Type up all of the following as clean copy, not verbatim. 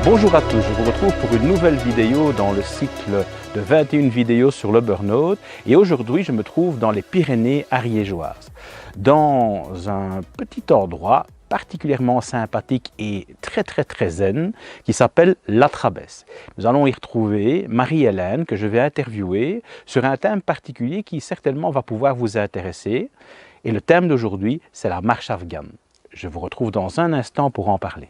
Bonjour à tous, je vous retrouve pour une nouvelle vidéo dans le cycle de 21 vidéos sur le burn-out et aujourd'hui je me trouve dans les Pyrénées ariégeoises, dans un petit endroit particulièrement sympathique et très zen qui s'appelle La Trabesse. Nous allons y retrouver Marie-Hélène que je vais interviewer sur un thème particulier qui certainement va pouvoir vous intéresser et le thème d'aujourd'hui c'est la marche afghane. Je vous retrouve dans un instant pour en parler.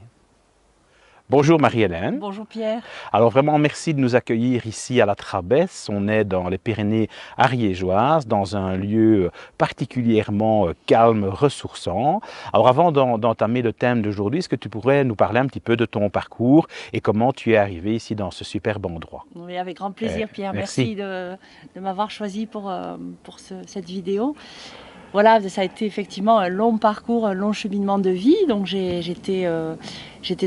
Bonjour Marie-Hélène. Bonjour Pierre. Alors vraiment merci de nous accueillir ici à La Trabesse. On est dans les Pyrénées ariégeoises, dans un lieu particulièrement calme, ressourçant. Alors avant d'entamer le thème d'aujourd'hui, est-ce que tu pourrais nous parler un petit peu de ton parcours et comment tu es arrivé ici dans ce superbe endroit? Oui, avec grand plaisir Pierre. Merci de m'avoir choisi pour cette vidéo. Voilà, ça a été effectivement un long parcours, un long cheminement de vie. Donc j'étais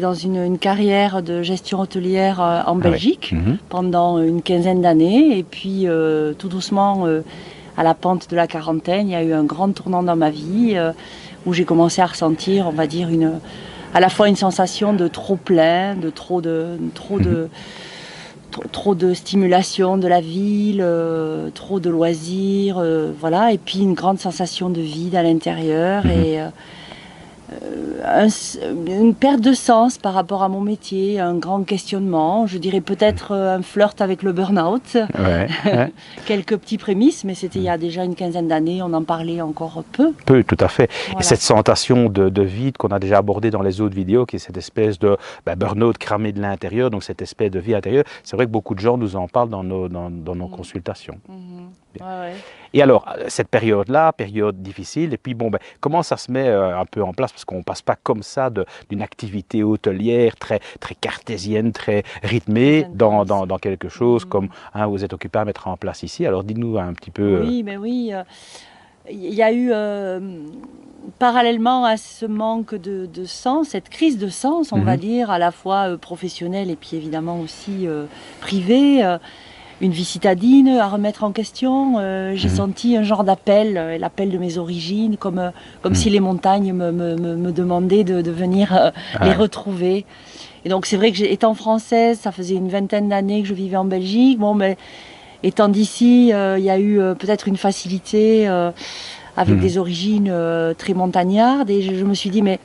dans une carrière de gestion hôtelière en Belgique pendant une quinzaine d'années. Et puis tout doucement, à la pente de la quarantaine, il y a eu un grand tournant dans ma vie où j'ai commencé à ressentir, on va dire, à la fois une sensation de trop plein, de trop de stimulation de la ville, trop de loisirs, voilà, et puis une grande sensation de vide à l'intérieur et une perte de sens par rapport à mon métier, un grand questionnement, je dirais peut-être un flirt avec le burn-out, quelques petits prémices, mais c'était il y a déjà une quinzaine d'années, on en parlait encore peu. Tout à fait. Voilà. Et cette sensation de vide qu'on a déjà abordée dans les autres vidéos, qui est cette espèce de burn-out cramé de l'intérieur, donc cette espèce de vie intérieure, c'est vrai que beaucoup de gens nous en parlent dans nos consultations. Et alors, cette période-là, période difficile, et puis bon, comment ça se met un peu en place, parce qu'on ne passe pas comme ça d'une activité hôtelière très cartésienne, très rythmée, dans quelque chose comme vous êtes occupé à mettre en place ici. Alors, dis-nous un petit peu... Oui, mais oui, il y a eu, parallèlement à ce manque de sens, cette crise de sens, on va dire, à la fois professionnelle et puis évidemment aussi privée, une vie citadine à remettre en question. J'ai senti un genre d'appel, l'appel de mes origines, comme si les montagnes me demandaient de venir les retrouver. Et donc c'est vrai que étant française, ça faisait une vingtaine d'années que je vivais en Belgique. Bon, mais étant d'ici, il y a eu peut-être une facilité avec des origines très montagnardes. Et je me suis dit, mais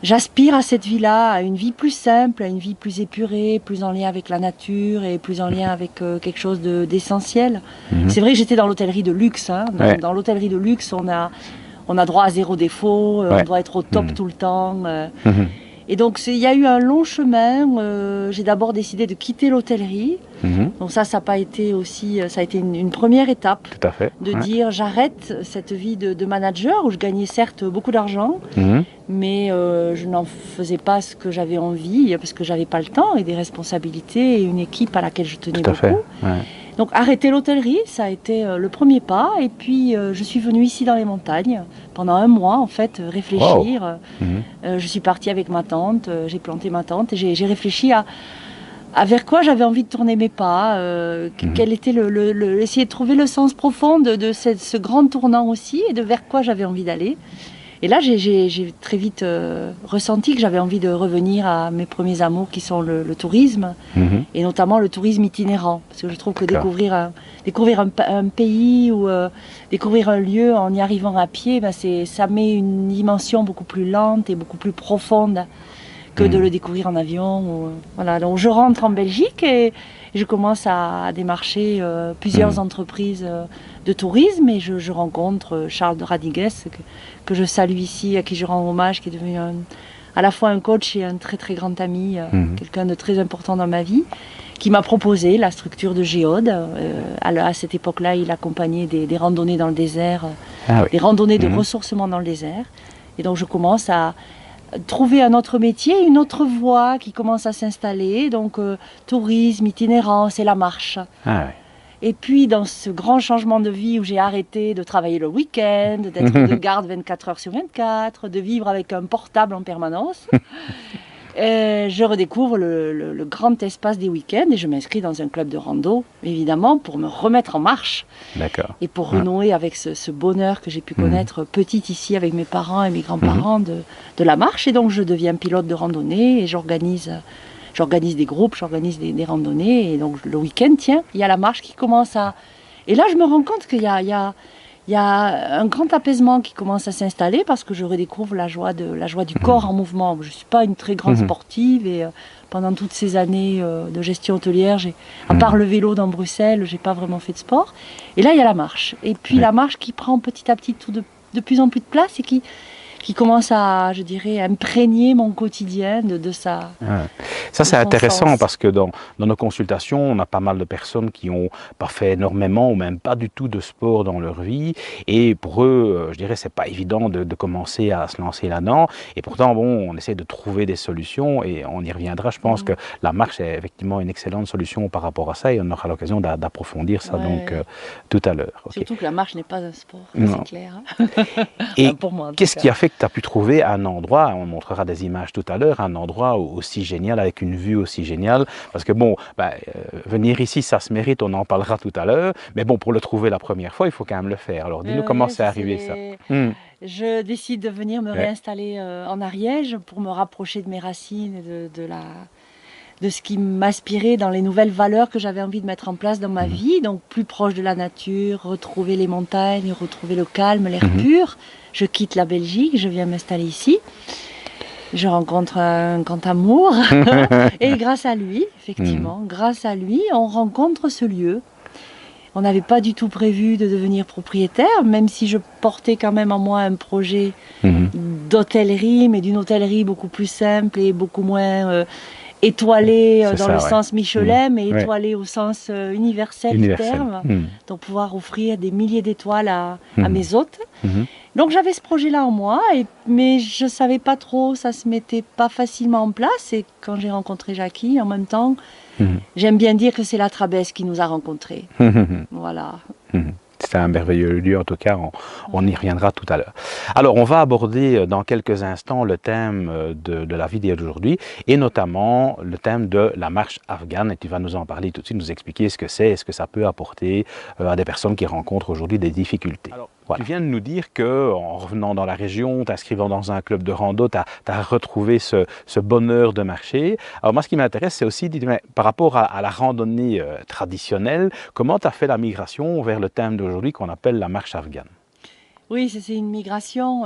j'aspire à cette vie-là, à une vie plus simple, à une vie plus épurée, plus en lien avec la nature et plus en lien avec quelque chose d'essentiel. C'est vrai que j'étais dans l'hôtellerie de luxe. Dans l'hôtellerie de luxe, on a droit à zéro défaut, on doit être au top tout le temps. Et donc il y a eu un long chemin. J'ai d'abord décidé de quitter l'hôtellerie. Donc ça n'a pas été aussi, ça a été une première étape. Tout à fait. De dire j'arrête cette vie de manager où je gagnais certes beaucoup d'argent, mais je n'en faisais pas ce que j'avais envie parce que j'avais pas le temps et des responsabilités et une équipe à laquelle je tenais beaucoup. Donc arrêter l'hôtellerie, ça a été le premier pas. Et puis je suis venue ici dans les montagnes pendant un mois en fait, réfléchir. Je suis partie avec ma tante, j'ai planté ma tente et j'ai réfléchi à vers quoi j'avais envie de tourner mes pas, quel était essayer de trouver le sens profond de ce grand tournant aussi et de vers quoi j'avais envie d'aller. Et là, j'ai très vite ressenti que j'avais envie de revenir à mes premiers amours qui sont le tourisme et notamment le tourisme itinérant. Parce que je trouve que découvrir un pays ou découvrir un lieu en y arrivant à pied, ça met une dimension beaucoup plus lente et beaucoup plus profonde que de le découvrir en avion. Voilà. Donc je rentre en Belgique et je commence à démarcher plusieurs entreprises de tourisme et je rencontre Charles de Radigues que je salue ici, à qui je rends hommage, qui est devenu à la fois un coach et un très grand ami, quelqu'un de très important dans ma vie, qui m'a proposé la structure de Géode. À cette époque-là, il accompagnait des randonnées dans le désert, des randonnées de ressourcement dans le désert. Et donc je commence à trouver un autre métier, une autre voie qui commence à s'installer, donc tourisme, itinérance, c'est la marche. Et puis dans ce grand changement de vie où j'ai arrêté de travailler le week-end, d'être de garde 24 heures sur 24, de vivre avec un portable en permanence, je redécouvre le grand espace des week-ends et je m'inscris dans un club de rando, évidemment, pour me remettre en marche. Et pour renouer avec ce bonheur que j'ai pu connaître petite ici avec mes parents et mes grands-parents de la marche. Et donc je deviens pilote de randonnée et j'organise j'organise des groupes, j'organise des randonnées. Et donc le week-end, tiens, il y a la marche qui commence à... Et là, je me rends compte qu'il y a un grand apaisement qui commence à s'installer parce que je redécouvre la joie du corps en mouvement. Je ne suis pas une très grande sportive et pendant toutes ces années de gestion hôtelière, à part le vélo dans Bruxelles, je n'ai pas vraiment fait de sport. Et là, il y a la marche. Et puis la marche qui prend petit à petit de plus en plus de place et qui commence à, je dirais, imprégner mon quotidien de sa... Ça, c'est intéressant parce que dans nos consultations, on a pas mal de personnes qui n'ont pas fait énormément ou même pas du tout de sport dans leur vie. Et pour eux, je dirais, c'est pas évident de commencer à se lancer là-dedans. Et pourtant, bon, on essaie de trouver des solutions et on y reviendra. Je pense que la marche est effectivement une excellente solution par rapport à ça et on aura l'occasion d'approfondir ça donc tout à l'heure. Surtout que la marche n'est pas un sport, c'est clair. Et pour moi, qu'est-ce qui a fait que tu as pu trouver un endroit, on montrera des images tout à l'heure, un endroit aussi génial, avec une vue aussi géniale, parce que bon, venir ici, ça se mérite, on en parlera tout à l'heure, mais bon, pour le trouver la première fois, il faut quand même le faire. Alors dis-nous comment c'est arrivé ça. Je décide de venir me réinstaller en Ariège pour me rapprocher de mes racines, de ce qui m'aspirait dans les nouvelles valeurs que j'avais envie de mettre en place dans ma vie, donc plus proche de la nature, retrouver les montagnes, retrouver le calme, l'air pur. Je quitte la Belgique, je viens m'installer ici. Je rencontre un grand amour et grâce à lui, effectivement, grâce à lui, on rencontre ce lieu. On n'avait pas du tout prévu de devenir propriétaire, même si je portais quand même en moi un projet d'hôtellerie, mais d'une hôtellerie beaucoup plus simple et beaucoup moins étoilée dans le sens Michelin, mais étoilée au sens universel du terme, donc pouvoir offrir des milliers d'étoiles à mes hôtes. Donc j'avais ce projet-là en moi, mais je ne savais pas trop, ça ne se mettait pas facilement en place. Et quand j'ai rencontré Jackie, en même temps, j'aime bien dire que c'est la Trabesse qui nous a rencontrés. Voilà. C'est un merveilleux lieu, en tout cas, on y reviendra tout à l'heure. Alors, on va aborder dans quelques instants le thème de la vidéo d'aujourd'hui, et notamment le thème de la marche afghane, et tu vas nous en parler tout de suite, nous expliquer ce que c'est et ce que ça peut apporter à des personnes qui rencontrent aujourd'hui des difficultés. Alors, voilà. Tu viens de nous dire qu'en revenant dans la région, t'inscrivant dans un club de rando, tu as retrouvé ce bonheur de marcher. Alors moi, ce qui m'intéresse, c'est aussi, par rapport à la randonnée traditionnelle, comment tu as fait la migration vers le thème d'aujourd'hui qu'on appelle la marche afghane? Oui, c'est une migration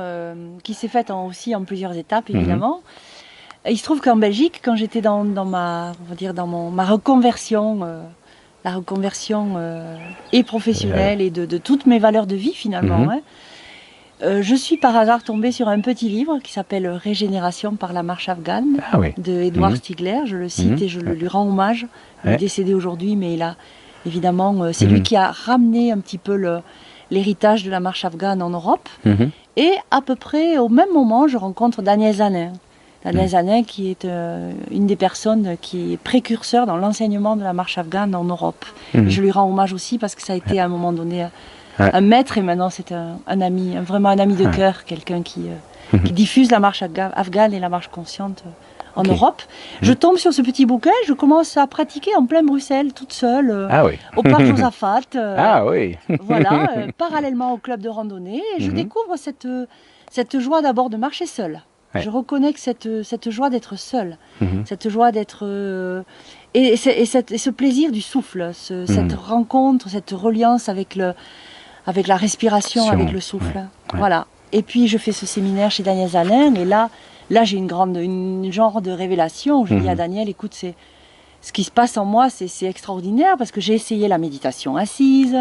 qui s'est faite aussi en plusieurs étapes, évidemment. Il se trouve qu'en Belgique, quand j'étais dans ma reconversion, la reconversion et professionnelle et de toutes mes valeurs de vie finalement, je suis par hasard tombée sur un petit livre qui s'appelle Régénération par la marche afghane de Edouard Stigler. Je le cite et je lui rends hommage. Il est décédé aujourd'hui, mais il a évidemment, c'est lui qui a ramené un petit peu l'héritage de la marche afghane en Europe. Et à peu près au même moment, je rencontre Daniel Zanin. Daniel Zanin qui est une des personnes qui est précurseur dans l'enseignement de la marche afghane en Europe. Et je lui rends hommage aussi parce que ça a été à un moment donné un maître et maintenant c'est un ami, vraiment un ami de cœur, quelqu'un qui diffuse la marche afghane et la marche consciente en Europe. Je tombe sur ce petit bouquin, je commence à pratiquer en plein Bruxelles, toute seule, au parc Josaphat. Voilà, parallèlement au club de randonnée. Et je découvre cette joie d'abord de marcher seule. Je reconnais que cette joie d'être seule, cette joie d'être... et ce plaisir du souffle, cette rencontre, cette reliance avec la respiration, avec le souffle. Voilà. Et puis je fais ce séminaire chez Daniel Zanin et là j'ai une genre de révélation. Je dis à Daniel, écoute, ce qui se passe en moi, c'est extraordinaire parce que j'ai essayé la méditation assise,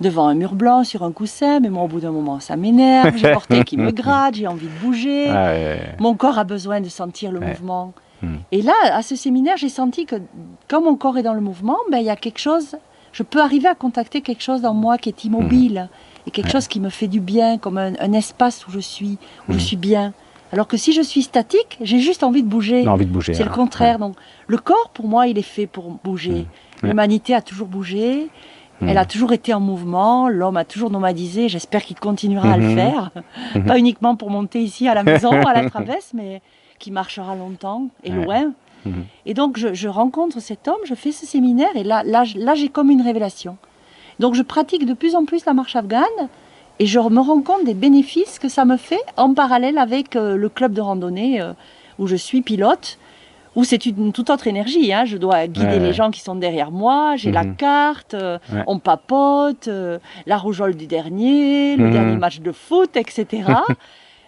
devant un mur blanc, sur un coussin, mais moi, au bout d'un moment, ça m'énerve, j'ai porté qui me gratte, j'ai envie de bouger, mon corps a besoin de sentir le mouvement. Et là, à ce séminaire, j'ai senti que quand mon corps est dans le mouvement, il y a quelque chose, je peux arriver à contacter quelque chose en moi qui est immobile, et quelque chose qui me fait du bien, comme un espace où je suis bien. Alors que si je suis statique, j'ai juste envie de bouger. C'est le contraire. Donc, le corps, pour moi, il est fait pour bouger. L'humanité a toujours bougé. Elle a toujours été en mouvement. L'homme a toujours nomadisé. J'espère qu'il continuera à le faire. Pas uniquement pour monter ici à la maison, à la Trabesse, mais qui marchera longtemps et loin. Et donc, je rencontre cet homme, je fais ce séminaire. Et là j'ai comme une révélation. Donc, je pratique de plus en plus la marche afghane. Et je me rends compte des bénéfices que ça me fait en parallèle avec le club de randonnée où je suis pilote, où c'est une toute autre énergie. Hein. Je dois guider les gens qui sont derrière moi, j'ai la carte, on papote, la rougeole du dernier, le dernier match de foot, etc.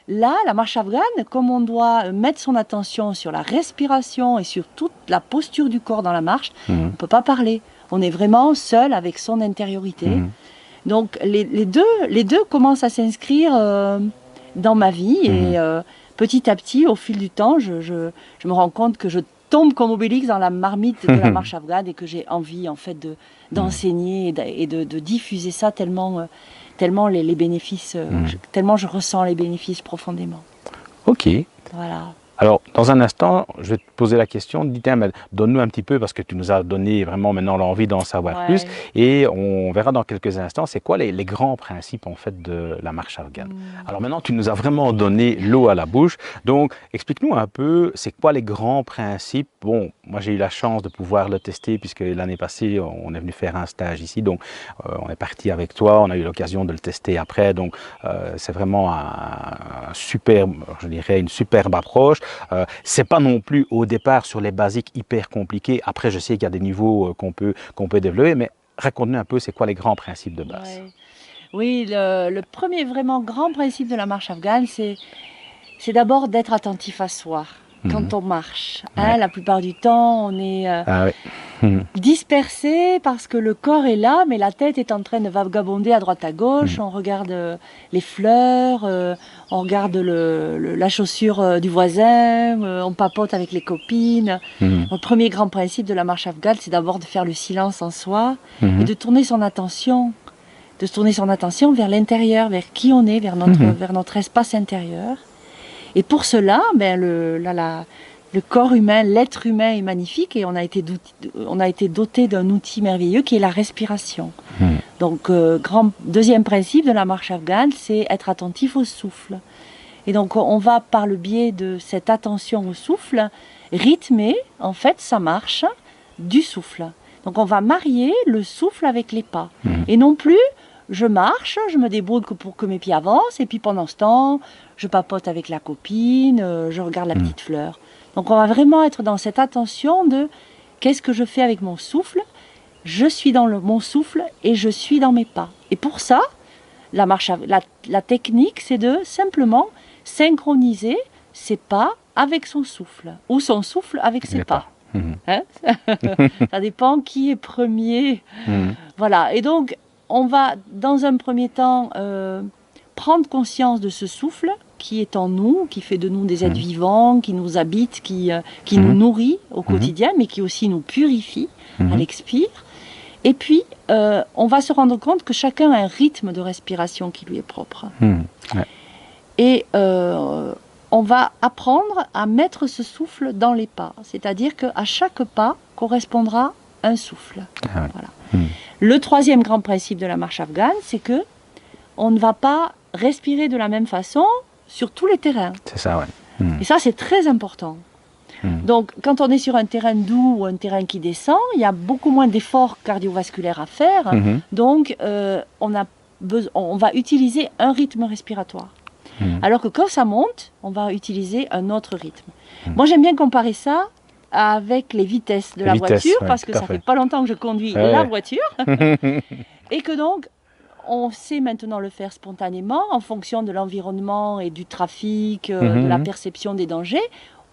Là, la marche afghane, comme on doit mettre son attention sur la respiration et sur toute la posture du corps dans la marche, on ne peut pas parler. On est vraiment seul avec son intériorité. Donc les deux commencent à s'inscrire dans ma vie et petit à petit, au fil du temps, je me rends compte que je tombe comme Obélix dans la marmite de la marche afghane et que j'ai envie en fait d'enseigner et de diffuser ça tellement les bénéfices, tellement je ressens les bénéfices profondément. Ok. Voilà. Alors, dans un instant, je vais te poser la question, donne-nous un petit peu, parce que tu nous as donné vraiment maintenant l'envie d'en savoir plus, et on verra dans quelques instants, c'est quoi les grands principes en fait de la marche afghane. Alors maintenant, tu nous as vraiment donné l'eau à la bouche, donc explique-nous un peu, c'est quoi les grands principes. Bon, moi j'ai eu la chance de pouvoir le tester, puisque l'année passée, on est venu faire un stage ici, donc on est parti avec toi, on a eu l'occasion de le tester après, donc c'est vraiment un superbe, je dirais, une superbe approche. C'est pas non plus au départ sur les basiques hyper compliqués. Après, je sais qu'il y a des niveaux qu'on peut développer, mais raconte-nous un peu, c'est quoi les grands principes de base? Oui, le premier vraiment grand principe de la marche afghane, c'est d'abord d'être attentif à soi quand on marche. Hein, la plupart du temps, on est dispersé parce que le corps est là, mais la tête est en train de vagabonder à droite à gauche. On regarde les fleurs, on regarde la chaussure du voisin, on papote avec les copines. Le premier grand principe de la marche afghane, c'est d'abord de faire le silence en soi et de tourner son attention. De tourner son attention vers l'intérieur, vers qui on est, vers notre espace intérieur. Et pour cela, le corps humain, l'être humain est magnifique et on a été doté d'un outil merveilleux qui est la respiration. Donc, deuxième principe de la marche afghane, c'est être attentif au souffle. Et donc, on va par le biais de cette attention au souffle rythmer, en fait, sa marche du souffle. Donc, on va marier le souffle avec les pas. Et non plus, je marche, je me débrouille pour que mes pieds avancent, et puis pendant ce temps, je papote avec la copine, je regarde la petite fleur. Donc on va vraiment être dans cette attention de qu'est-ce que je fais avec mon souffle. Je suis dans mon souffle et je suis dans mes pas. Et pour ça, la technique, c'est de simplement synchroniser ses pas avec son souffle, ou son souffle avec ses pas. Hein. Ça dépend qui est premier. Voilà, et donc on va dans un premier temps prendre conscience de ce souffle qui est en nous, qui fait de nous des êtres vivants, qui nous habite, qui nous nourrit au quotidien, mais qui aussi nous purifie à l'expire. Et puis, on va se rendre compte que chacun a un rythme de respiration qui lui est propre. Et on va apprendre à mettre ce souffle dans les pas. C'est-à-dire qu'à chaque pas correspondra un souffle. Voilà. Le troisième grand principe de la marche afghane, c'est que on ne va pas respirer de la même façon sur tous les terrains. C'est ça, ouais. Et ça, c'est très important. Donc, quand on est sur un terrain doux ou un terrain qui descend, il y a beaucoup moins d'efforts cardiovasculaires à faire. Donc, on va utiliser un rythme respiratoire. Alors que quand ça monte, on va utiliser un autre rythme. Moi, j'aime bien comparer ça avec les vitesses de la voiture, parce que ça fait pas longtemps que je conduis la voiture. Et que donc, on sait maintenant le faire spontanément en fonction de l'environnement et du trafic, de la perception des dangers.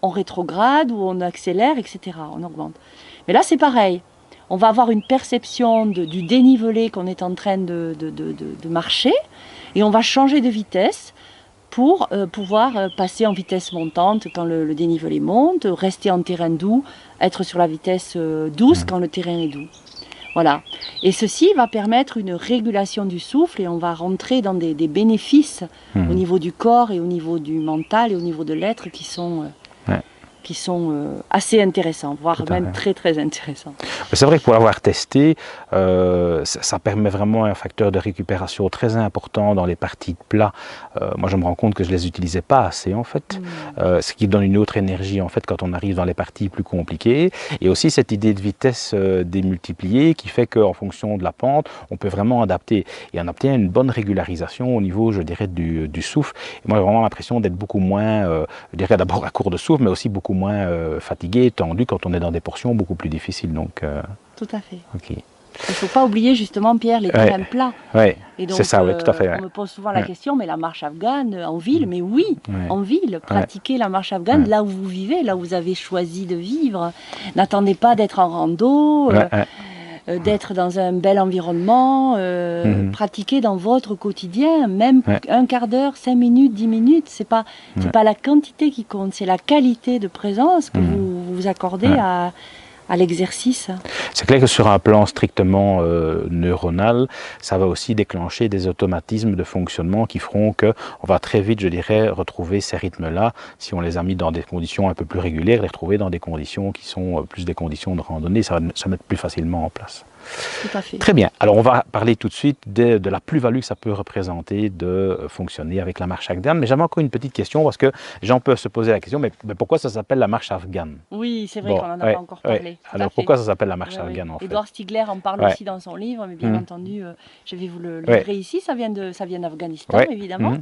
On rétrograde ou on accélère, etc. On augmente. Mais là, c'est pareil. On va avoir une perception du dénivelé qu'on est en train de marcher et on va changer de vitesse pour pouvoir passer en vitesse montante quand le dénivelé monte, rester en terrain doux, être sur la vitesse douce quand le terrain est doux. Voilà. Et ceci va permettre une régulation du souffle et on va rentrer dans des bénéfices au niveau du corps et au niveau du mental et au niveau de l'être qui sont assez intéressants, voire même très très intéressants. C'est vrai que pour l'avoir testé, ça permet vraiment un facteur de récupération très important dans les parties de plat. Moi je me rends compte que je ne les utilisais pas assez en fait, ce qui donne une autre énergie en fait quand on arrive dans les parties plus compliquées. Et aussi cette idée de vitesse démultipliée qui fait qu'en fonction de la pente, on peut vraiment adapter. Et on obtient une bonne régularisation au niveau, je dirais, du souffle. Et moi j'ai vraiment l'impression d'être beaucoup moins, je dirais d'abord à court de souffle, mais aussi beaucoup beaucoup moins fatigué, tendu quand on est dans des portions beaucoup plus difficiles. Donc, tout à fait. okay. Il ne faut pas oublier justement, Pierre, les terrains plats. Ouais. C'est ça, oui, tout à fait. On me pose souvent la question, mais la marche afghane en ville, mais oui, en ville, pratiquez la marche afghane là où vous vivez, là où vous avez choisi de vivre. N'attendez pas d'être en rando, d'être dans un bel environnement, pratiquez dans votre quotidien, même un quart d'heure, 5 minutes, 10 minutes, c'est pas la quantité qui compte, c'est la qualité de présence que vous accordez à l'exercice. C'est clair que sur un plan strictement neuronal, ça va aussi déclencher des automatismes de fonctionnement qui feront qu'on va très vite, je dirais, retrouver ces rythmes-là, si on les a mis dans des conditions un peu plus régulières, les retrouver dans des conditions qui sont plus des conditions de randonnée, ça va se mettre plus facilement en place. Tout à fait. Très bien. Alors, on va parler tout de suite de la plus-value que ça peut représenter de fonctionner avec la marche afghane. Mais j'avais encore une petite question parce que les gens peuvent se poser la question, mais pourquoi ça s'appelle la marche afghane? Oui, c'est vrai qu'on n'en a pas encore parlé. Alors, pourquoi ça s'appelle la marche afghane en fait? Édouard Stigler en parle aussi dans son livre, mais bien entendu, je vais vous le livrer ici. Ça vient d'Afghanistan, évidemment.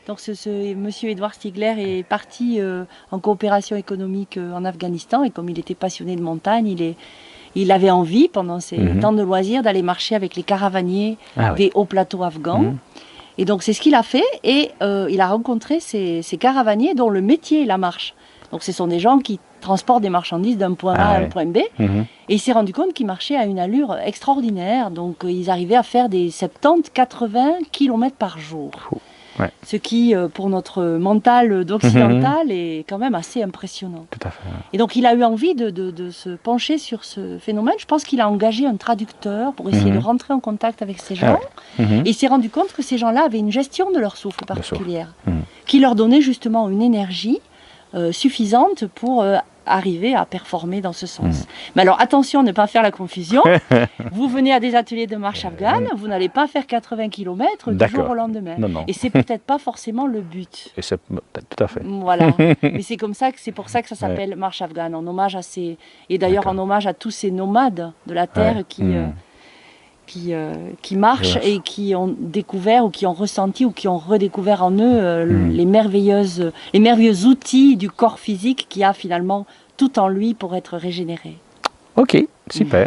Donc, monsieur Édouard Stigler est parti en coopération économique en Afghanistan et comme il était passionné de montagne, il avait envie, pendant ses temps de loisirs, d'aller marcher avec les caravaniers des hauts plateaux afghans. Et donc, c'est ce qu'il a fait. Et il a rencontré ces caravaniers dont le métier est la marche. Donc, ce sont des gens qui transportent des marchandises d'un point A à un point B. Et il s'est rendu compte qu'ils marchaient à une allure extraordinaire. Donc, ils arrivaient à faire des 70-80 km par jour. Ce qui, pour notre mental d'occidental, est quand même assez impressionnant. Tout à fait. Et donc, il a eu envie de se pencher sur ce phénomène. Je pense qu'il a engagé un traducteur pour essayer de rentrer en contact avec ces gens. Et il s'est rendu compte que ces gens-là avaient une gestion de leur souffle particulière, qui leur donnait justement une énergie suffisante pour arriver à performer dans ce sens. Mais alors attention, ne pas faire la confusion. Vous venez à des ateliers de marche afghane, vous n'allez pas faire 80 km du jour au lendemain. Non. Et c'est peut-être pas forcément le but. Et c'est tout à fait. Voilà. Mais c'est pour ça que ça s'appelle marche afghane, en hommage à ces, et d'ailleurs en hommage à tous ces nomades de la terre qui marchent et qui ont découvert ou qui ont ressenti ou qui ont redécouvert en eux les merveilleux outils du corps physique qui a finalement tout en lui pour être régénéré. Ok, super.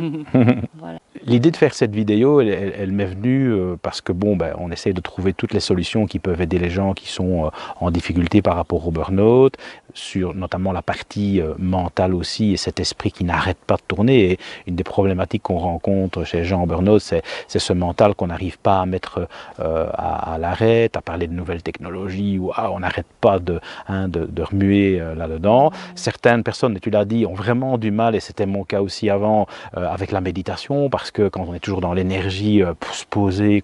Voilà. L'idée de faire cette vidéo, elle m'est venue parce que on essaie de trouver toutes les solutions qui peuvent aider les gens qui sont en difficulté par rapport au burn-out, sur notamment la partie mentale aussi, et cet esprit qui n'arrête pas de tourner. Et une des problématiques qu'on rencontre chez les gens en burn-out, c'est ce mental qu'on n'arrive pas à mettre à l'arrêt, à parler de nouvelles technologies, où on n'arrête pas de remuer là-dedans. Certaines personnes, et tu l'as dit, ont vraiment du mal, et c'était mon cas aussi avant, avec la méditation, parce que quand on est toujours dans l'énergie pour se poser,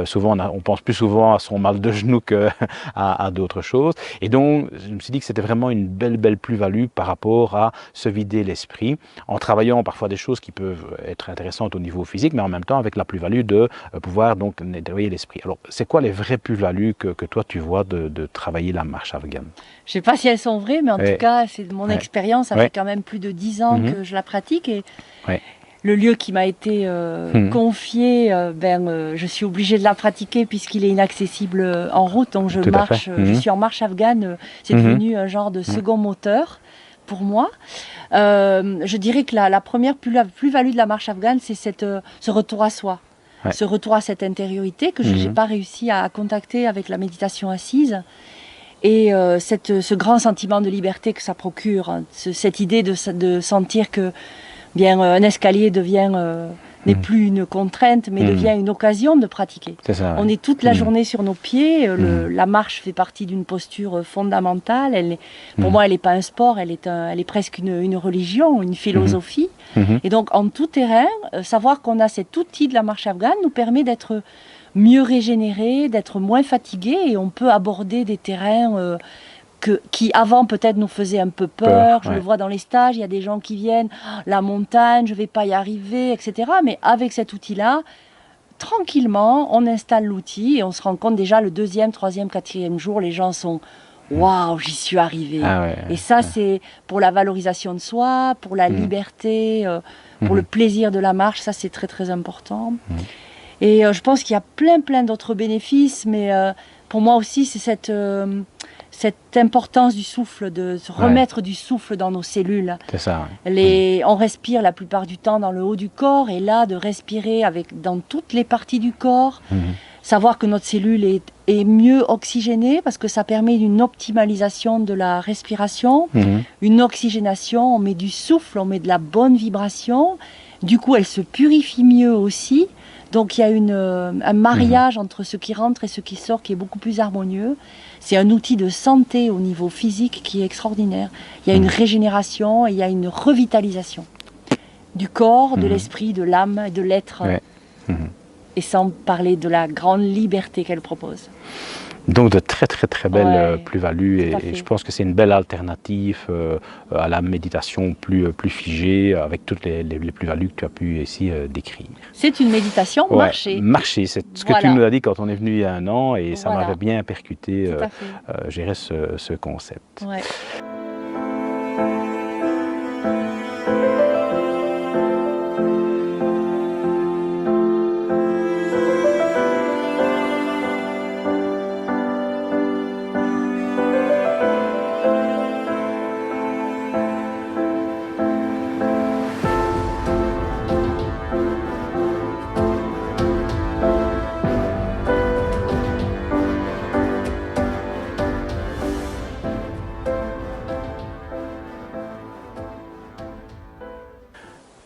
souvent on pense plus souvent à son mal de genou qu'à d'autres choses. Et donc, je me suis dit que c'était vraiment une belle plus-value par rapport à se vider l'esprit, en travaillant parfois des choses qui peuvent être intéressantes au niveau physique, mais en même temps avec la plus-value de pouvoir donc nettoyer l'esprit. Alors, c'est quoi les vraies plus-values que toi tu vois de travailler la marche afghane? Je ne sais pas si elles sont vraies, mais en tout cas, c'est de mon expérience. Ça fait quand même plus de 10 ans que je la pratique. Et le lieu qui m'a été confié, je suis obligée de la pratiquer puisqu'il est inaccessible en route. Donc je suis en marche afghane. C'est devenu un genre de second moteur pour moi. Je dirais que la première plus-value de la marche afghane, c'est ce retour à soi. Ce retour à cette intériorité que je n'ai pas réussi à contacter avec la méditation assise. Et ce grand sentiment de liberté que ça procure, hein, cette idée de sentir que un escalier n'est plus une contrainte, mais devient une occasion de pratiquer. On est toute la journée sur nos pieds. La marche fait partie d'une posture fondamentale. Pour moi, elle n'est pas un sport, elle est presque une religion, une philosophie. Et donc, en tout terrain, savoir qu'on a cet outil de la marche afghane nous permet d'être mieux régénéré, d'être moins fatigué, et on peut aborder des terrains qui avant peut-être nous faisaient un peu peur. Je le vois dans les stages, il y a des gens qui viennent, la montagne, je ne vais pas y arriver, etc. Mais avec cet outil-là, tranquillement, on installe l'outil et on se rend compte déjà le 2e, 3e, 4e jour, les gens sont « Waouh, j'y suis arrivé !» Et ça, c'est pour la valorisation de soi, pour la liberté, pour le plaisir de la marche, ça c'est très très important. Et je pense qu'il y a plein d'autres bénéfices, mais pour moi aussi, c'est cette importance du souffle, de se remettre du souffle dans nos cellules. C'est ça. On respire la plupart du temps dans le haut du corps, et là, de respirer dans toutes les parties du corps, savoir que notre cellule est mieux oxygénée, parce que ça permet une optimalisation de la respiration, une oxygénation, on met du souffle, on met de la bonne vibration, du coup elle se purifie mieux aussi, donc il y a un mariage entre ce qui rentre et ce qui sort qui est beaucoup plus harmonieux. C'est un outil de santé au niveau physique qui est extraordinaire. Il y a une régénération et il y a une revitalisation du corps, de l'esprit, de l'âme et de l'être. Et sans parler de la grande liberté qu'elle propose. Donc de très belles plus-values, et je pense que c'est une belle alternative à la méditation plus figée, avec toutes les plus-values que tu as pu ici décrire. C'est une méditation marché. Marché, c'est ce que tu nous as dit quand on est venu il y a un an, et ça m'avait bien percuté, gérer ce concept.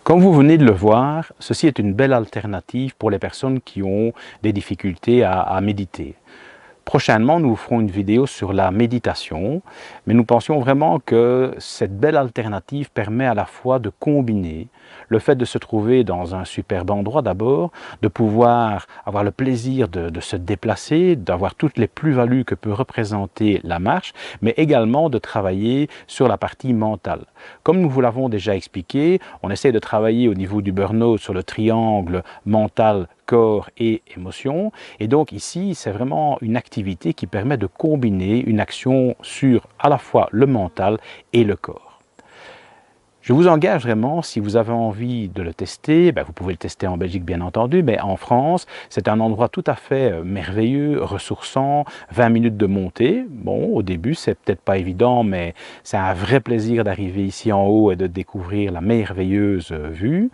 Comme vous venez de le voir, ceci est une belle alternative pour les personnes qui ont des difficultés à méditer. Prochainement, nous vous ferons une vidéo sur la méditation, mais nous pensions vraiment que cette belle alternative permet à la fois de combiner le fait de se trouver dans un superbe endroit d'abord, de pouvoir avoir le plaisir de se déplacer, d'avoir toutes les plus-values que peut représenter la marche, mais également de travailler sur la partie mentale. Comme nous vous l'avons déjà expliqué, on essaie de travailler au niveau du burn-out sur le triangle mental, corps et émotion, et donc ici c'est vraiment une activité qui permet de combiner une action sur à la fois le mental et le corps. Je vous engage vraiment, si vous avez envie de le tester, vous pouvez le tester en Belgique bien entendu, mais en France, c'est un endroit tout à fait merveilleux, ressourçant, 20 minutes de montée. Bon, au début, c'est peut-être pas évident, mais c'est un vrai plaisir d'arriver ici en haut et de découvrir la merveilleuse vue.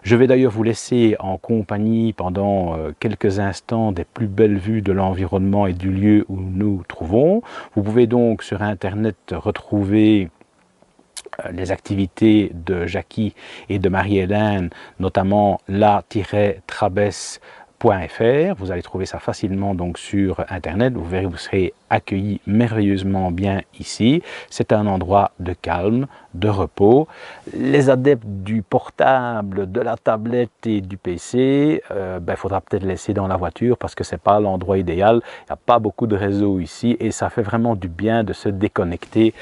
Je vais d'ailleurs vous laisser en compagnie pendant quelques instants des plus belles vues de l'environnement et du lieu où nous nous trouvons. Vous pouvez donc sur Internet retrouver les activités de Jackie et de Marie-Hélène, notamment la-trabesse.fr. Vous allez trouver ça facilement donc sur Internet. Vous verrez, vous serez accueillis merveilleusement bien ici. C'est un endroit de calme, de repos. Les adeptes du portable, de la tablette et du PC, il faudra peut-être laisser dans la voiture parce que ce n'est pas l'endroit idéal. Il n'y a pas beaucoup de réseau ici et ça fait vraiment du bien de se déconnecter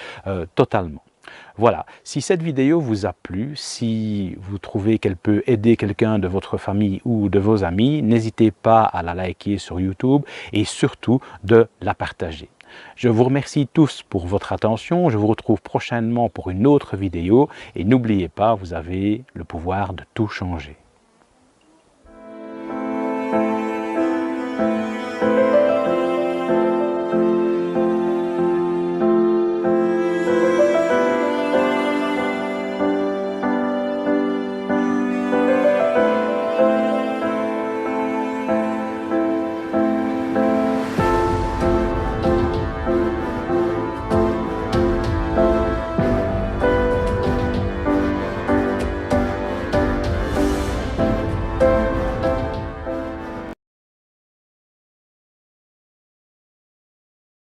totalement. Voilà, si cette vidéo vous a plu, si vous trouvez qu'elle peut aider quelqu'un de votre famille ou de vos amis, n'hésitez pas à la liker sur YouTube et surtout de la partager. Je vous remercie tous pour votre attention, je vous retrouve prochainement pour une autre vidéo et n'oubliez pas, vous avez le pouvoir de tout changer.